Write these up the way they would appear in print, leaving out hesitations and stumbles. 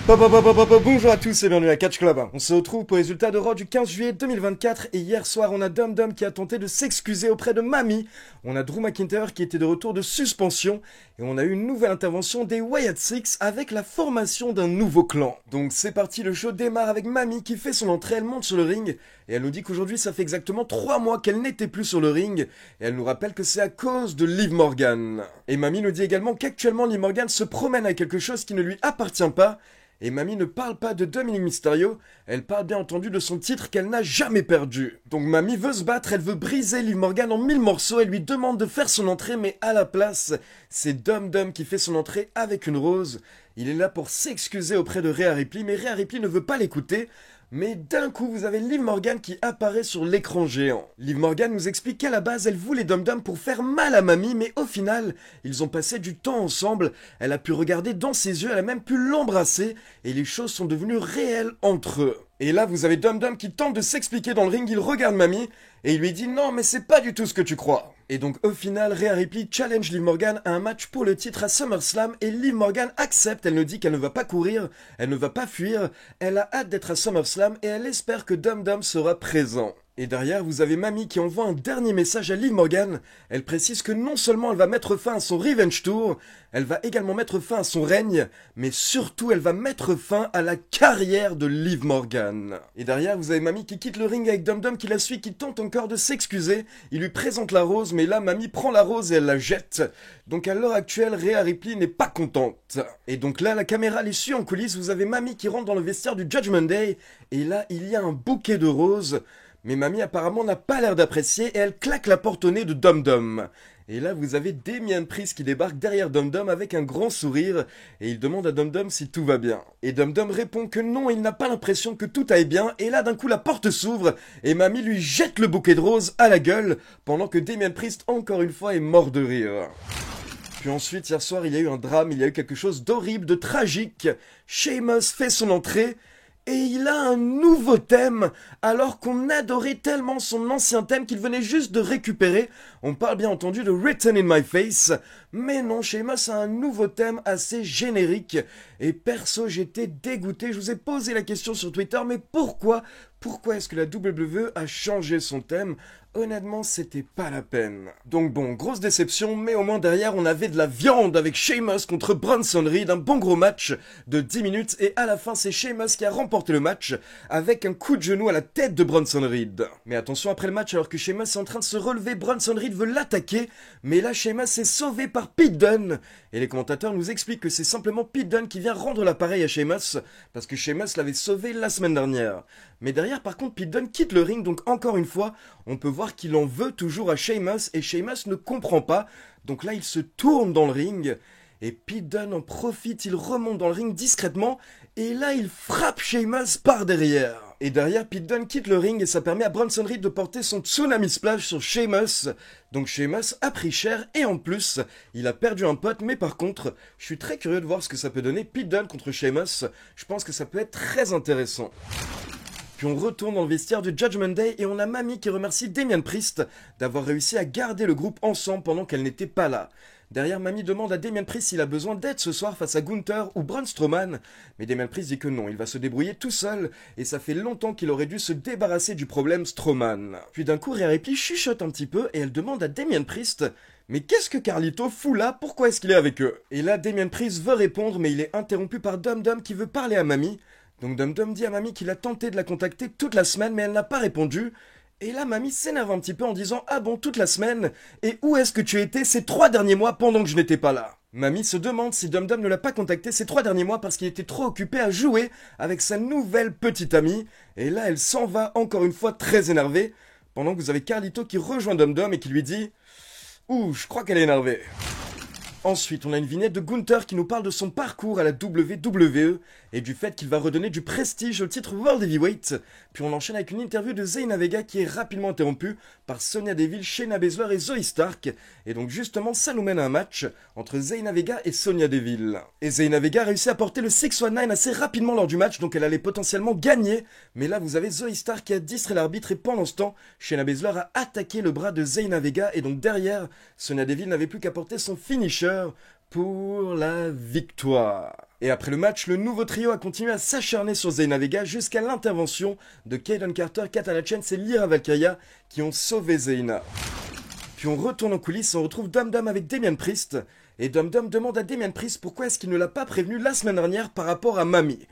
Bonjour à tous et bienvenue à Catch Club. On se retrouve pour les résultats de Raw du 15 juillet 2024 et hier soir on a Dum Dum qui a tenté de s'excuser auprès de Mami. On a Drew McIntyre qui était de retour de suspension et on a eu une nouvelle intervention des Wyatt Six avec la formation d'un nouveau clan. Donc c'est parti, le show démarre avec Mami qui fait son entrée, elle monte sur le ring et elle nous dit qu'aujourd'hui ça fait exactement 3 mois qu'elle n'était plus sur le ring et elle nous rappelle que c'est à cause de Liv Morgan. Et Mami nous dit également qu'actuellement Liv Morgan se promène avec quelque chose qui ne lui appartient pas. Et Mami ne parle pas de Dominic Mysterio, elle parle bien entendu de son titre qu'elle n'a jamais perdu. Donc Mami veut se battre, elle veut briser Liv Morgan en 1000 morceaux, elle lui demande de faire son entrée, mais à la place, c'est Dum Dum qui fait son entrée avec une rose. Il est là pour s'excuser auprès de Rhea Ripley, mais Rhea Ripley ne veut pas l'écouter. Mais d'un coup, vous avez Liv Morgan qui apparaît sur l'écran géant. Liv Morgan nous explique qu'à la base, elle voulait Dum Dum pour faire mal à Mami, mais au final, ils ont passé du temps ensemble. Elle a pu regarder dans ses yeux, elle a même pu l'embrasser, et les choses sont devenues réelles entre eux. Et là, vous avez Dum Dum qui tente de s'expliquer dans le ring, il regarde Mami, et il lui dit « Non, mais c'est pas du tout ce que tu crois !» Et donc au final, Rhea Ripley challenge Liv Morgan à un match pour le titre à SummerSlam, et Liv Morgan accepte, elle nous dit qu'elle ne va pas courir, elle ne va pas fuir, elle a hâte d'être à SummerSlam, et elle espère que Dum Dum sera présent. Et derrière, vous avez Mami qui envoie un dernier message à Liv Morgan. Elle précise que non seulement elle va mettre fin à son Revenge Tour, elle va également mettre fin à son règne, mais surtout elle va mettre fin à la carrière de Liv Morgan. Et derrière, vous avez Mami qui quitte le ring avec Dum Dum qui la suit, qui tente encore de s'excuser. Il lui présente la rose, mais là, Mami prend la rose et elle la jette. Donc à l'heure actuelle, Rhea Ripley n'est pas contente. Et donc là, la caméra les suit en coulisses, vous avez Mami qui rentre dans le vestiaire du Judgment Day, et là, il y a un bouquet de roses. Mais Mami apparemment n'a pas l'air d'apprécier et elle claque la porte au nez de Dum Dum. Et là vous avez Damien Priest qui débarque derrière Dum Dum avec un grand sourire et il demande à Dum Dum si tout va bien. Et Dum Dum répond que non, il n'a pas l'impression que tout aille bien et là d'un coup la porte s'ouvre et Mami lui jette le bouquet de roses à la gueule pendant que Damien Priest encore une fois est mort de rire. Puis ensuite hier soir il y a eu un drame, il y a eu quelque chose d'horrible, de tragique. Sheamus fait son entrée. Et il a un nouveau thème, alors qu'on adorait tellement son ancien thème qu'il venait juste de récupérer. On parle bien entendu de Written in My Face, mais non, Sheamus a un nouveau thème assez générique. Et perso, j'étais dégoûté, je vous ai posé la question sur Twitter, mais pourquoi est-ce que la WWE a changé son thème? Honnêtement, c'était pas la peine. Donc bon, grosse déception, mais au moins derrière, on avait de la viande avec Sheamus contre Bronson Reed, un bon gros match de 10 minutes, et à la fin, c'est Sheamus qui a remporté le match avec un coup de genou à la tête de Bronson Reed. Mais attention, après le match, alors que Sheamus est en train de se relever, Bronson Reed veut l'attaquer, mais là, Sheamus est sauvé par Pete Dunne. Et les commentateurs nous expliquent que c'est simplement Pete Dunne qui vient rendre l'appareil à Sheamus, parce que Sheamus l'avait sauvé la semaine dernière. Mais derrière, par contre, Pete Dunne quitte le ring, donc encore une fois, on peut voir qu'il en veut toujours à Sheamus, et Sheamus ne comprend pas. Donc là, il se tourne dans le ring, et Pete Dunne en profite, il remonte dans le ring discrètement, et là, il frappe Sheamus par derrière. Et derrière, Pete Dunne quitte le ring, et ça permet à Bronson Reed de porter son Tsunami Splash sur Sheamus. Donc Sheamus a pris cher, et en plus, il a perdu un pote, mais par contre, je suis très curieux de voir ce que ça peut donner Pete Dunne contre Sheamus. Je pense que ça peut être très intéressant. Puis on retourne dans le vestiaire du Judgment Day et on a Mami qui remercie Damien Priest d'avoir réussi à garder le groupe ensemble pendant qu'elle n'était pas là. Derrière, Mami demande à Damien Priest s'il a besoin d'aide ce soir face à Gunther ou Braun Strowman, mais Damien Priest dit que non, il va se débrouiller tout seul, et ça fait longtemps qu'il aurait dû se débarrasser du problème Strowman. Puis d'un coup, Rhea Ripley chuchote un petit peu et elle demande à Damien Priest « Mais qu'est-ce que Carlito fout là? Pourquoi est-ce qu'il est avec eux ?» Et là, Damien Priest veut répondre, mais il est interrompu par Dum Dum qui veut parler à Mami. Donc Dum Dum dit à Mami qu'il a tenté de la contacter toute la semaine, mais elle n'a pas répondu. Et là, Mami s'énerve un petit peu en disant « Ah bon, toute la semaine? Et où est-ce que tu étais ces 3 derniers mois pendant que je n'étais pas là ?» Mami se demande si Dum Dum ne l'a pas contacté ces 3 derniers mois parce qu'il était trop occupé à jouer avec sa nouvelle petite amie. Et là, elle s'en va encore une fois très énervée, pendant que vous avez Carlito qui rejoint Dum Dum et qui lui dit « Ouh, je crois qu'elle est énervée. » Ensuite, on a une vignette de Gunther qui nous parle de son parcours à la WWE et du fait qu'il va redonner du prestige au titre World Heavyweight. Puis on enchaîne avec une interview de Zelina Vega qui est rapidement interrompue par Sonya Deville, Shayna Baszler et Zoey Stark. Et donc justement, ça nous mène à un match entre Zelina Vega et Sonya Deville. Et Zelina Vega réussit à porter le 619 assez rapidement lors du match, donc elle allait potentiellement gagner. Mais là, vous avez Zoey Stark qui a distrait l'arbitre et pendant ce temps, Shayna Baszler a attaqué le bras de Zelina Vega et donc derrière, Sonya Deville n'avait plus qu'à porter son finisher pour la victoire. Et après le match, le nouveau trio a continué à s'acharner sur Zelina Vega jusqu'à l'intervention de Kayden Carter, Katana Chance et Lyra Valkyria qui ont sauvé Zelina. Puis on retourne en coulisses et on retrouve Dum Dum avec Damien Priest. Et Dum Dum demande à Damien Priest pourquoi est-ce qu'il ne l'a pas prévenu la semaine dernière par rapport à Mami.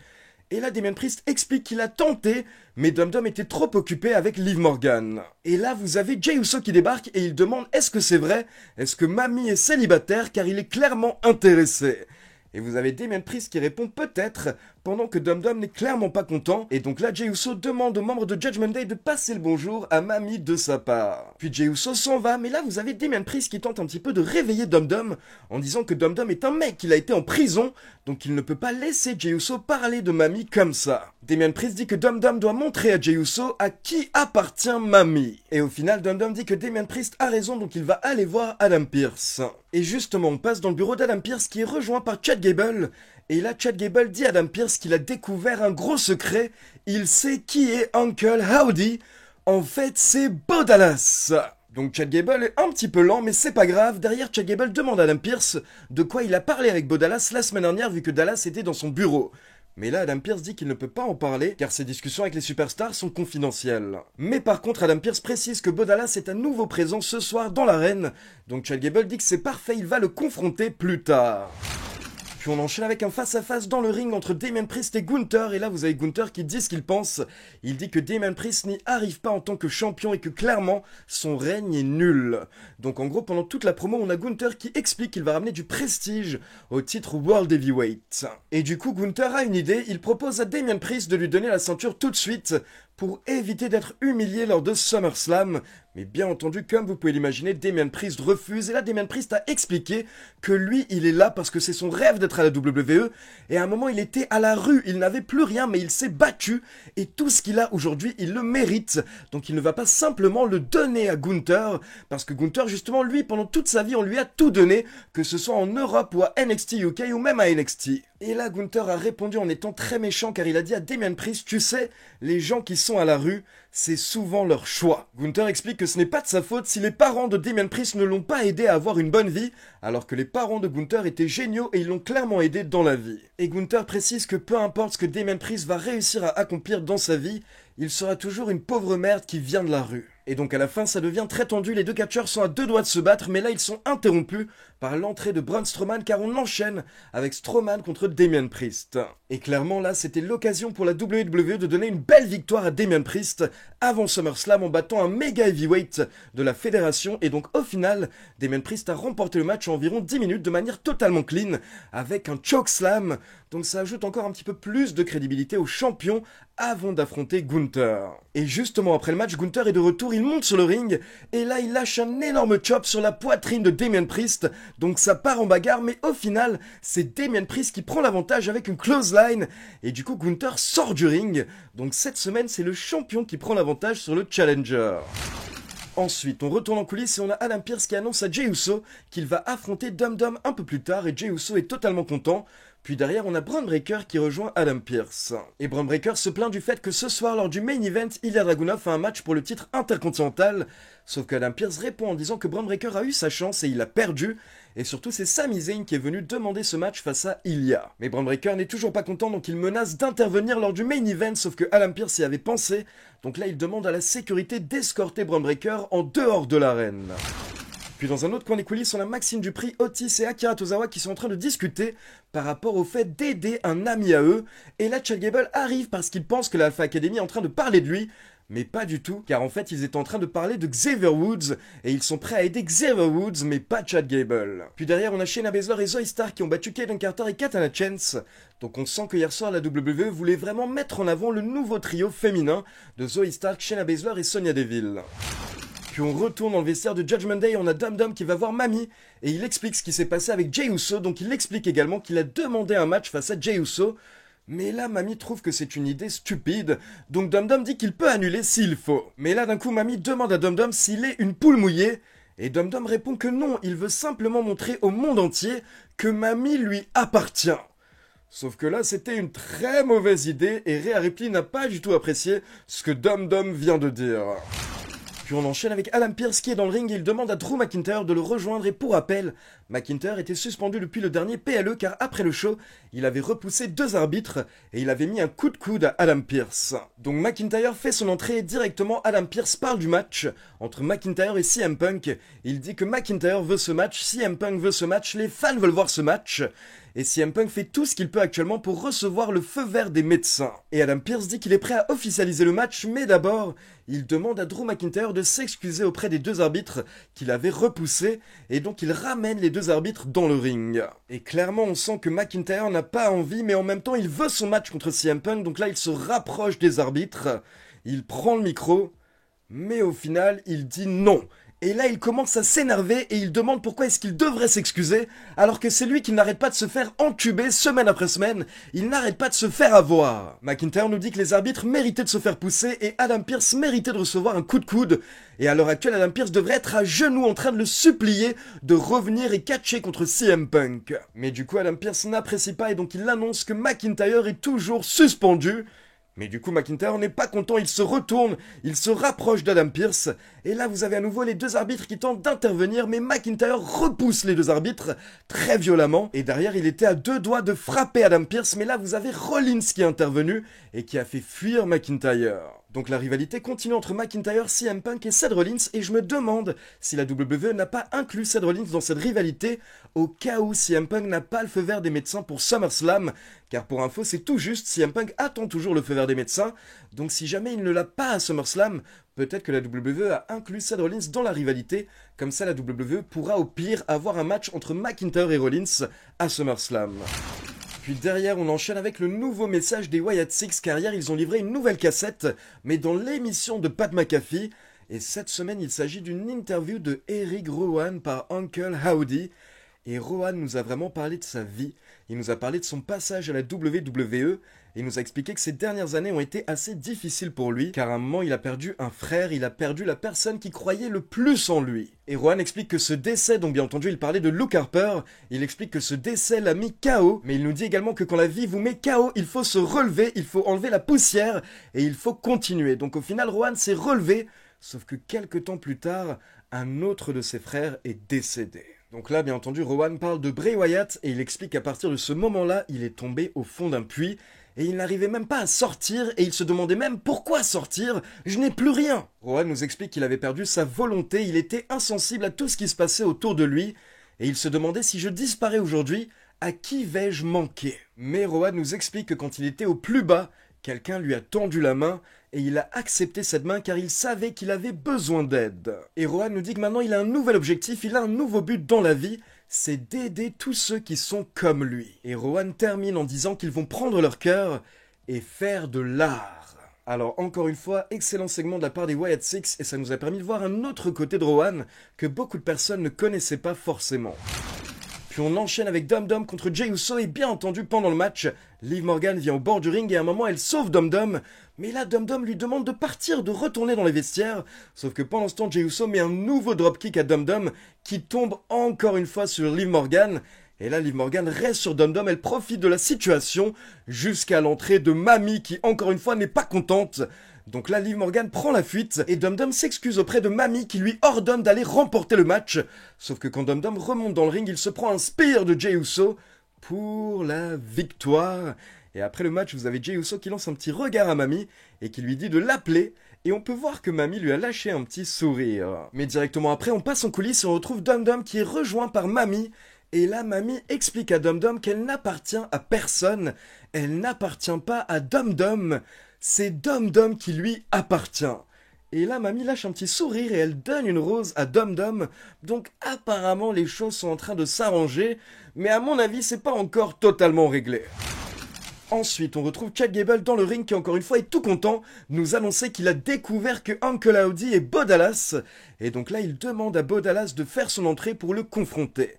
Et là, Damien Priest explique qu'il a tenté, mais Dum Dum était trop occupé avec Liv Morgan. Et là, vous avez Jey Uso qui débarque et il demande est-ce que c'est vrai? Est-ce que Mami est célibataire? Car il est clairement intéressé. Et vous avez Damien Priest qui répond peut-être, pendant que Dum Dum n'est clairement pas content. Et donc là, Jey Uso demande aux membres de Judgment Day de passer le bonjour à Mami de sa part. Puis Jey Uso s'en va, mais là vous avez Damien Priest qui tente un petit peu de réveiller Dum Dum en disant que Dum Dum est un mec, qu'il a été en prison, donc il ne peut pas laisser Jey Uso parler de Mami comme ça. Damien Priest dit que Dum Dum doit montrer à Jey Uso à qui appartient Mami. Et au final, Dum Dum dit que Damien Priest a raison, donc il va aller voir Adam Pearce. Et justement, on passe dans le bureau d'Adam Pearce qui est rejoint par Chad Gable. Et là, Chad Gable dit à Adam Pearce qu'il a découvert un gros secret. Il sait qui est Uncle Howdy. En fait, c'est Bo Dallas. Donc Chad Gable est un petit peu lent, mais c'est pas grave. Derrière, Chad Gable demande à Adam Pearce de quoi il a parlé avec Bo Dallas la semaine dernière, vu que Dallas était dans son bureau. Mais là, Adam Pearce dit qu'il ne peut pas en parler, car ses discussions avec les superstars sont confidentielles. Mais par contre, Adam Pearce précise que Bo Dallas est à nouveau présent ce soir dans l'arène. Donc Chad Gable dit que c'est parfait, il va le confronter plus tard. Puis on enchaîne avec un face-à-face dans le ring entre Damien Priest et Gunther. Et là, vous avez Gunther qui dit ce qu'il pense. Il dit que Damien Priest n'y arrive pas en tant que champion et que clairement, son règne est nul. Donc en gros, pendant toute la promo, on a Gunther qui explique qu'il va ramener du prestige au titre World Heavyweight. Et du coup, Gunther a une idée. Il propose à Damien Priest de lui donner la ceinture tout de suite pour éviter d'être humilié lors de SummerSlam. Mais bien entendu, comme vous pouvez l'imaginer, Damien Priest refuse. Et là, Damien Priest a expliqué que lui, il est là parce que c'est son rêve d'être à la WWE. Et à un moment, il était à la rue. Il n'avait plus rien, mais il s'est battu. Et tout ce qu'il a aujourd'hui, il le mérite. Donc il ne va pas simplement le donner à Gunther. Parce que Gunther, justement, lui, pendant toute sa vie, on lui a tout donné. Que ce soit en Europe ou à NXT UK ou même à NXT. Et là, Gunther a répondu en étant très méchant car il a dit à Damien Priest, tu sais, les gens qui sont à la rue, c'est souvent leur choix. Gunther explique que ce n'est pas de sa faute si les parents de Damien Priest ne l'ont pas aidé à avoir une bonne vie, alors que les parents de Gunther étaient géniaux et ils l'ont clairement aidé dans la vie. Et Gunther précise que peu importe ce que Damien Priest va réussir à accomplir dans sa vie, il sera toujours une pauvre merde qui vient de la rue. Et donc à la fin, ça devient très tendu, les deux catcheurs sont à deux doigts de se battre, mais là ils sont interrompus par l'entrée de Braun Strowman car on enchaîne avec Strowman contre Damien Priest. Et clairement là, c'était l'occasion pour la WWE de donner une belle victoire à Damien Priest avant SummerSlam en battant un méga heavyweight de la fédération. Et donc au final, Damien Priest a remporté le match en environ 10 minutes de manière totalement clean avec un chokeslam. Donc ça ajoute encore un petit peu plus de crédibilité au champion avant d'affronter Gunther. Et justement après le match, Gunther est de retour, il monte sur le ring et là il lâche un énorme chop sur la poitrine de Damien Priest. Donc ça part en bagarre, mais au final c'est Damien Priest qui prend l'avantage avec une clothesline et du coup Gunther sort du ring. Donc cette semaine c'est le champion qui prend l'avantage sur le challenger. Ensuite, on retourne en coulisses et on a Adam Pearce qui annonce à Jey Uso qu'il va affronter Dum Dum un peu plus tard et Jey Uso est totalement content. Puis derrière, on a Bron Breakker qui rejoint Adam Pearce. Et Bron Breakker se plaint du fait que ce soir, lors du main event, Ilya Dragunov a un match pour le titre intercontinental. Sauf qu'Adam Pearce répond en disant que Bron Breakker a eu sa chance et il a perdu. Et surtout, c'est Sami Zayn qui est venu demander ce match face à Ilya. Mais Bron Breakker n'est toujours pas content, donc il menace d'intervenir lors du main event, sauf que Adam Pearce y avait pensé. Donc là, il demande à la sécurité d'escorter Bron Breakker en dehors de l'arène. Puis dans un autre coin des coulisses, on a Maxime Dupri, Otis et Akira Tozawa qui sont en train de discuter par rapport au fait d'aider un ami à eux. Et là, Chad Gable arrive parce qu'il pense que l'Alpha Academy est en train de parler de lui. Mais pas du tout, car en fait, ils étaient en train de parler de Xavier Woods, et ils sont prêts à aider Xavier Woods, mais pas Chad Gable. Puis derrière, on a Shayna Baszler et Zoey Stark qui ont battu Kayden Carter et Katana Chance. Donc on sent que hier soir, la WWE voulait vraiment mettre en avant le nouveau trio féminin de Zoey Stark, Shayna Baszler et Sonya Deville. Puis on retourne dans le vestiaire de Judgment Day, on a Dum Dum qui va voir Mami, et il explique ce qui s'est passé avec Jey Uso, donc il explique également qu'il a demandé un match face à Jey Uso, mais là Mami trouve que c'est une idée stupide, donc Dum Dum dit qu'il peut annuler s'il faut. Mais là d'un coup Mami demande à Dum Dum s'il est une poule mouillée, et Dum Dum répond que non, il veut simplement montrer au monde entier que Mami lui appartient. Sauf que là, c'était une très mauvaise idée, et Rhea Ripley n'a pas du tout apprécié ce que Dum Dum vient de dire. Puis Puis on enchaîne avec Adam Pearce qui est dans le ring et il demande à Drew McIntyre de le rejoindre et pour rappel, McIntyre était suspendu depuis le dernier PLE car après le show, il avait repoussé 2 arbitres et il avait mis un coup de coude à Adam Pearce. Donc McIntyre fait son entrée et directement Adam Pearce parle du match entre McIntyre et CM Punk. Il dit que McIntyre veut ce match, CM Punk veut ce match, les fans veulent voir ce match. Et CM Punk fait tout ce qu'il peut actuellement pour recevoir le feu vert des médecins. Et Adam Pearce dit qu'il est prêt à officialiser le match, mais d'abord, il demande à Drew McIntyre de s'excuser auprès des 2 arbitres qu'il avait repoussés, et donc il ramène les 2 arbitres dans le ring. Et clairement, on sent que McIntyre n'a pas envie, mais en même temps, il veut son match contre CM Punk, donc là, il se rapproche des arbitres, il prend le micro, mais au final, il dit non. Et là, il commence à s'énerver et il demande pourquoi est-ce qu'il devrait s'excuser, alors que c'est lui qui n'arrête pas de se faire entuber semaine après semaine, il n'arrête pas de se faire avoir. McIntyre nous dit que les arbitres méritaient de se faire pousser et Adam Pearce méritait de recevoir un coup de coude. Et à l'heure actuelle, Adam Pearce devrait être à genoux en train de le supplier de revenir et catcher contre CM Punk. Mais du coup, Adam Pearce n'apprécie pas et donc il annonce que McIntyre est toujours suspendu. Mais du coup, McIntyre n'est pas content, il se retourne, il se rapproche d'Adam Pearce, et là vous avez à nouveau les 2 arbitres qui tentent d'intervenir, mais McIntyre repousse les 2 arbitres très violemment, et derrière il était à 2 doigts de frapper Adam Pearce, mais là vous avez Rollins qui est intervenu, et qui a fait fuir McIntyre. Donc la rivalité continue entre McIntyre, CM Punk et Seth Rollins, et je me demande si la WWE n'a pas inclus Seth Rollins dans cette rivalité, au cas où CM Punk n'a pas le feu vert des médecins pour SummerSlam, car pour info c'est tout juste, CM Punk attend toujours le feu vert des médecins, donc si jamais il ne l'a pas à SummerSlam, peut-être que la WWE a inclus Seth Rollins dans la rivalité, comme ça la WWE pourra au pire avoir un match entre McIntyre et Rollins à SummerSlam. Puis derrière, on enchaîne avec le nouveau message des Wyatt Six, car hier ils ont livré une nouvelle cassette, mais dans l'émission de Pat McAfee. Et cette semaine, il s'agit d'une interview de Eric Rowan par Uncle Howdy. Et Rowan nous a vraiment parlé de sa vie. Il nous a parlé de son passage à la WWE. Et il nous a expliqué que ces dernières années ont été assez difficiles pour lui, car à un moment il a perdu un frère, il a perdu la personne qui croyait le plus en lui. Et Rowan explique que ce décès, donc bien entendu il parlait de Luke Harper, il explique que ce décès l'a mis KO, mais il nous dit également que quand la vie vous met KO, il faut se relever, il faut enlever la poussière, et il faut continuer. Donc au final Rowan s'est relevé, sauf que quelques temps plus tard, un autre de ses frères est décédé. Donc là, bien entendu, Rowan parle de Bray Wyatt, et il explique qu'à partir de ce moment-là, il est tombé au fond d'un puits, et il n'arrivait même pas à sortir, et il se demandait même pourquoi sortir, je n'ai plus rien. Rowan nous explique qu'il avait perdu sa volonté, il était insensible à tout ce qui se passait autour de lui, et il se demandait si je disparais aujourd'hui, à qui vais-je manquer? Mais Rowan nous explique que quand il était au plus bas, quelqu'un lui a tendu la main, et il a accepté cette main car il savait qu'il avait besoin d'aide. Et Rowan nous dit que maintenant il a un nouvel objectif, il a un nouveau but dans la vie, c'est d'aider tous ceux qui sont comme lui. Et Rowan termine en disant qu'ils vont prendre leur cœur et faire de l'art. Alors encore une fois, excellent segment de la part des Wyatt Six et ça nous a permis de voir un autre côté de Rowan que beaucoup de personnes ne connaissaient pas forcément. Puis on enchaîne avec Dum Dum contre Jey Uso et bien entendu pendant le match, Liv Morgan vient au bord du ring et à un moment elle sauve Dum Dum, mais là Dum Dum lui demande de partir, de retourner dans les vestiaires, sauf que pendant ce temps Jey Uso met un nouveau dropkick à Dum Dum qui tombe encore une fois sur Liv Morgan, et là Liv Morgan reste sur Dum Dum, elle profite de la situation jusqu'à l'entrée de Mami qui encore une fois n'est pas contente. Donc là, Liv Morgan prend la fuite et Dum Dum s'excuse auprès de Mami qui lui ordonne d'aller remporter le match. Sauf que quand Dum Dum remonte dans le ring, il se prend un spear de Jey Uso pour la victoire. Et après le match, vous avez Jey Uso qui lance un petit regard à Mami et qui lui dit de l'appeler. Et on peut voir que Mami lui a lâché un petit sourire. Mais directement après, on passe en coulisses et on retrouve Dum Dum qui est rejoint par Mami. Et là, Mami explique à Dum Dum qu'elle n'appartient à personne. Elle n'appartient pas à Dum Dum. C'est Dum Dum qui lui appartient. Et là, Mami lâche un petit sourire et elle donne une rose à Dum Dum. Donc apparemment, les choses sont en train de s'arranger. Mais à mon avis, c'est pas encore totalement réglé. Ensuite, on retrouve Chad Gable dans le ring qui, encore une fois, est tout content, nous annoncer qu'il a découvert que Uncle Howdy est Bo Dallas. Et donc là, il demande à Bo Dallas de faire son entrée pour le confronter.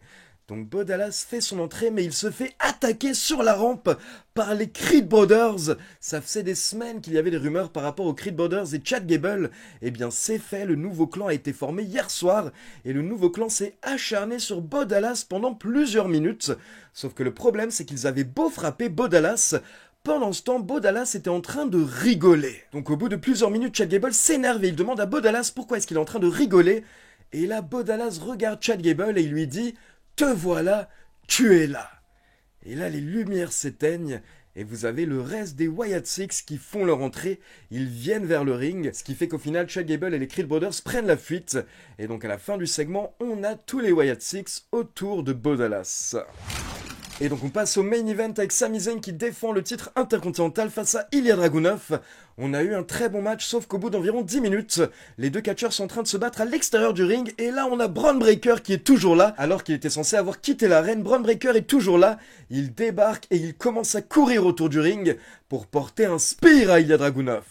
Donc Bo Dallas fait son entrée, mais il se fait attaquer sur la rampe par les Creed Brothers. Ça faisait des semaines qu'il y avait des rumeurs par rapport aux Creed Brothers et Chad Gable. Eh bien c'est fait, le nouveau clan a été formé hier soir, et le nouveau clan s'est acharné sur Bo Dallas pendant plusieurs minutes. Sauf que le problème c'est qu'ils avaient beau frapper Bo Dallas, Pendant ce temps, Bo Dallas était en train de rigoler. Donc au bout de plusieurs minutes, Chad Gable s'énerve et il demande à Bo Dallas pourquoi est-ce qu'il est en train de rigoler. Et là, Bo Dallas regarde Chad Gable et il lui dit « Te voilà, tu es là ». Et là, les lumières s'éteignent et vous avez le reste des Wyatt Six qui font leur entrée. Ils viennent vers le ring, ce qui fait qu'au final, Chad Gable et les Creed Brothers prennent la fuite. Et donc à la fin du segment, on a tous les Wyatt Six autour de Bo Dallas. Et donc on passe au main event avec Sami Zayn qui défend le titre intercontinental face à Ilya Dragunov. On a eu un très bon match, sauf qu'au bout d'environ 10 minutes, les deux catcheurs sont en train de se battre à l'extérieur du ring, et là on a Bron Breakker qui est toujours là, alors qu'il était censé avoir quitté l'arène. Bron Breakker est toujours là, il débarque et il commence à courir autour du ring pour porter un spear à Ilya Dragunov.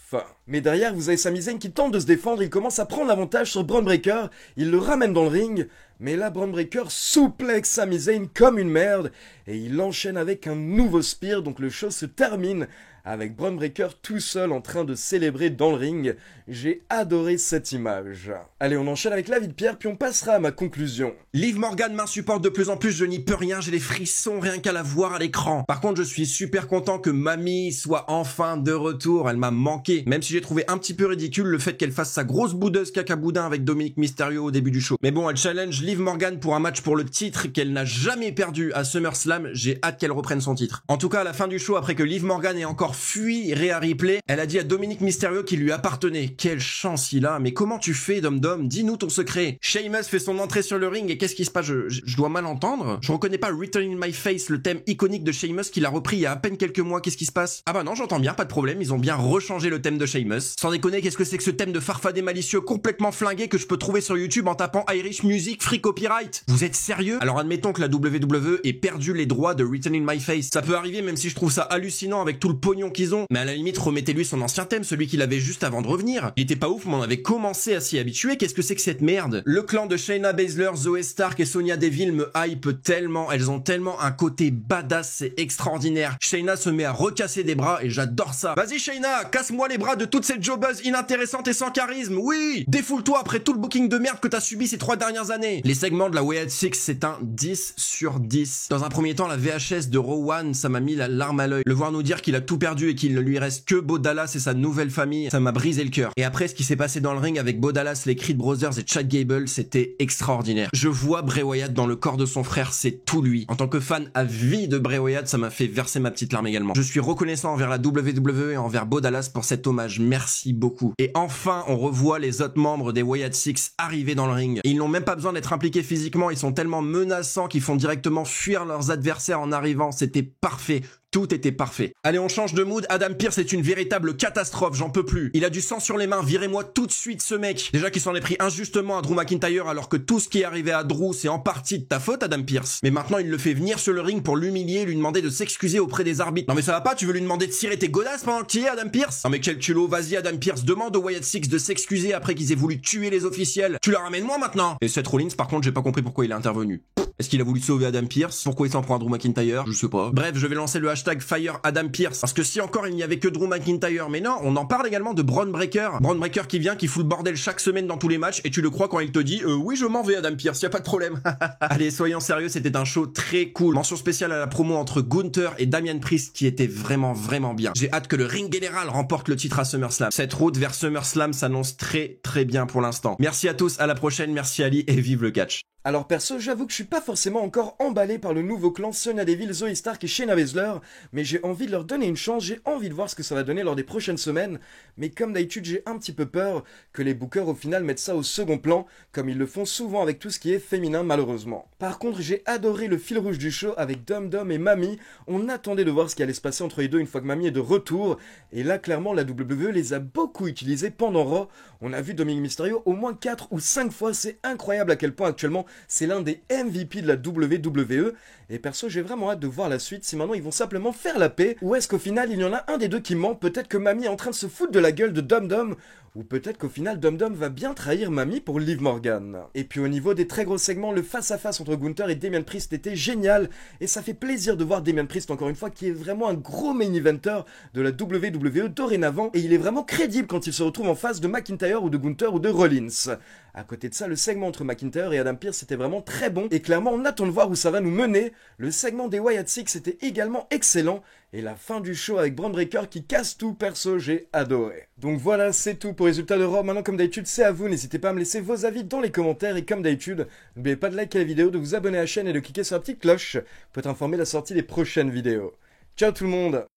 Mais derrière, vous avez Sami Zayn qui tente de se défendre, il commence à prendre l'avantage sur Bron Breakker, il le ramène dans le ring, mais là Bron Breakker souplexe Sami Zayn comme une merde, et il enchaîne avec un nouveau spear, donc le show se termine avec Bron Breakker tout seul en train de célébrer dans le ring. J'ai adoré cette image. Allez, on enchaîne avec la vie de Pierre, puis on passera à ma conclusion. Liv Morgan m'insupporte de plus en plus, je n'y peux rien, j'ai les frissons rien qu'à la voir à l'écran. Par contre, je suis super content que Mamie soit enfin de retour, elle m'a manqué. Même si j'ai trouvé un petit peu ridicule le fait qu'elle fasse sa grosse boudeuse caca boudin avec Dominic Mysterio au début du show. Mais bon, elle challenge Liv Morgan pour un match pour le titre qu'elle n'a jamais perdu à SummerSlam, j'ai hâte qu'elle reprenne son titre. En tout cas, à la fin du show, après que Liv Morgan ait encore fui Rhea Ripley, elle a dit à Dominic Mysterio qu'il lui appartenait. Quelle chance il a, mais comment tu fais, Dom Dom? Dis-nous ton secret. Sheamus fait son entrée sur le ring et qu'est-ce qui se passe? Je dois mal entendre? Je reconnais pas Return in My Face, le thème iconique de Sheamus qu'il a repris il y a à peine quelques mois. Qu'est-ce qui se passe? Ah bah non, j'entends bien, pas de problème, ils ont bien rechangé le thème de Sheamus. Sans déconner, qu'est-ce que c'est que ce thème de farfadé malicieux complètement flingué que je peux trouver sur YouTube en tapant Irish Music Free Copyright? Vous êtes sérieux? Alors admettons que la WWE ait perdu les droits de Return in My Face. Ça peut arriver même si je trouve ça hallucinant avec tout le pognon qu'ils ont, mais à la limite remettez-lui son ancien thème, celui qu'il avait juste avant de revenir. Il était pas ouf, mais on avait commencé à s'y habituer. Qu'est-ce que c'est que cette merde? Le clan de Shayna Baszler, Zoe Stark et Sonya Deville me hype tellement, elles ont tellement un côté badass, c'est extraordinaire. Shayna se met à recasser des bras et j'adore ça. Vas-y Shayna, casse-moi les bras de toute cette jobbeuse inintéressante et sans charisme, oui! Défoule-toi après tout le booking de merde que t'as subi ces 3 dernières années. Les segments de la Wyatt Six, c'est un 10 sur 10. Dans un premier temps, la VHS de Rowan, ça m'a mis la larme à l'œil. Le voir nous dire qu'il a tout perdu et qu'il ne lui reste que Bo Dallas et sa nouvelle famille, ça m'a brisé le cœur. Et après, ce qui s'est passé dans le ring avec Bo Dallas, les Creed Brothers et Chad Gable, c'était extraordinaire. Je vois Bray Wyatt dans le corps de son frère, c'est tout lui. En tant que fan à vie de Bray Wyatt, ça m'a fait verser ma petite larme également. Je suis reconnaissant envers la WWE et envers Bo Dallas pour cet hommage, merci beaucoup. Et enfin, on revoit les autres membres des Wyatt Six arriver dans le ring. Et ils n'ont même pas besoin d'être impliqués physiquement, ils sont tellement menaçants qu'ils font directement fuir leurs adversaires en arrivant, c'était parfait. Tout était parfait. Allez, on change de mood. Adam Pearce est une véritable catastrophe, j'en peux plus. Il a du sang sur les mains, virez-moi tout de suite ce mec. Déjà qu'il s'en est pris injustement à Drew McIntyre alors que tout ce qui est arrivé à Drew, c'est en partie de ta faute, Adam Pearce. Mais maintenant, il le fait venir sur le ring pour l'humilier, lui demander de s'excuser auprès des arbitres. Non mais ça va pas, tu veux lui demander de cirer tes godasses pendant que tu y es, Adam Pearce? Non mais quel culot, vas-y Adam Pearce, demande aux Wyatt Six de s'excuser après qu'ils aient voulu tuer les officiels. Tu la ramènes moi maintenant. Et Seth Rollins, par contre, j'ai pas compris pourquoi il est intervenu. Est-ce qu'il a voulu sauver Adam Pearce? Pourquoi il s'en prend à Drew McIntyre? Je sais pas. Bref, je vais lancer le hashtag Fire Adam Pearce. Parce que si encore il n'y avait que Drew McIntyre. Mais non, on en parle également de Bron Breakker. Bron Breakker qui vient, qui fout le bordel chaque semaine dans tous les matchs. Et tu le crois quand il te dit oui, je m'en vais Adam Pearce, y a pas de problème. Allez, soyons sérieux, c'était un show très cool. Mention spéciale à la promo entre Gunther et Damian Priest qui était vraiment bien. J'ai hâte que le Ring Général remporte le titre à SummerSlam. Cette route vers SummerSlam s'annonce très bien pour l'instant. Merci à tous, à la prochaine, merci Ali et vive le catch. Alors perso, j'avoue que je suis pas forcément encore emballé par le nouveau clan Sonya Deville, Zoe Stark et Shayna Baszler, mais j'ai envie de leur donner une chance, j'ai envie de voir ce que ça va donner lors des prochaines semaines, mais comme d'habitude j'ai un petit peu peur que les bookers au final mettent ça au second plan, comme ils le font souvent avec tout ce qui est féminin malheureusement. Par contre, j'ai adoré le fil rouge du show avec Dom Dom et Mamie, on attendait de voir ce qui allait se passer entre les deux une fois que Mamie est de retour, et là clairement la WWE les a beaucoup utilisés pendant Raw, on a vu Dominic Mysterio au moins 4 ou 5 fois, c'est incroyable à quel point actuellement c'est l'un des MVP de la WWE, et perso j'ai vraiment hâte de voir la suite, si maintenant ils vont simplement faire la paix, ou est-ce qu'au final il y en a un des deux qui ment, peut-être que Mamie est en train de se foutre de la gueule de Dom Dom, ou peut-être qu'au final Dom Dom va bien trahir Mamie pour Liv Morgan. Et puis au niveau des très gros segments, le face-à-face entre Gunther et Damian Priest était génial, et ça fait plaisir de voir Damian Priest encore une fois qui est vraiment un gros main eventer de la WWE dorénavant, et il est vraiment crédible quand il se retrouve en face de McIntyre ou de Gunther ou de Rollins. À côté de ça, le segment entre McIntyre et Adam Pearce était vraiment très bon, et clairement on attend de voir où ça va nous mener. Le segment des Wyatt Six était également excellent, et la fin du show avec Braun Breaker qui casse tout, perso, j'ai adoré. Donc voilà, c'est tout pour Résultats de Raw. Maintenant, comme d'habitude, c'est à vous, n'hésitez pas à me laisser vos avis dans les commentaires, et comme d'habitude, n'oubliez pas de liker la vidéo, de vous abonner à la chaîne et de cliquer sur la petite cloche pour être informé de la sortie des prochaines vidéos. Ciao tout le monde!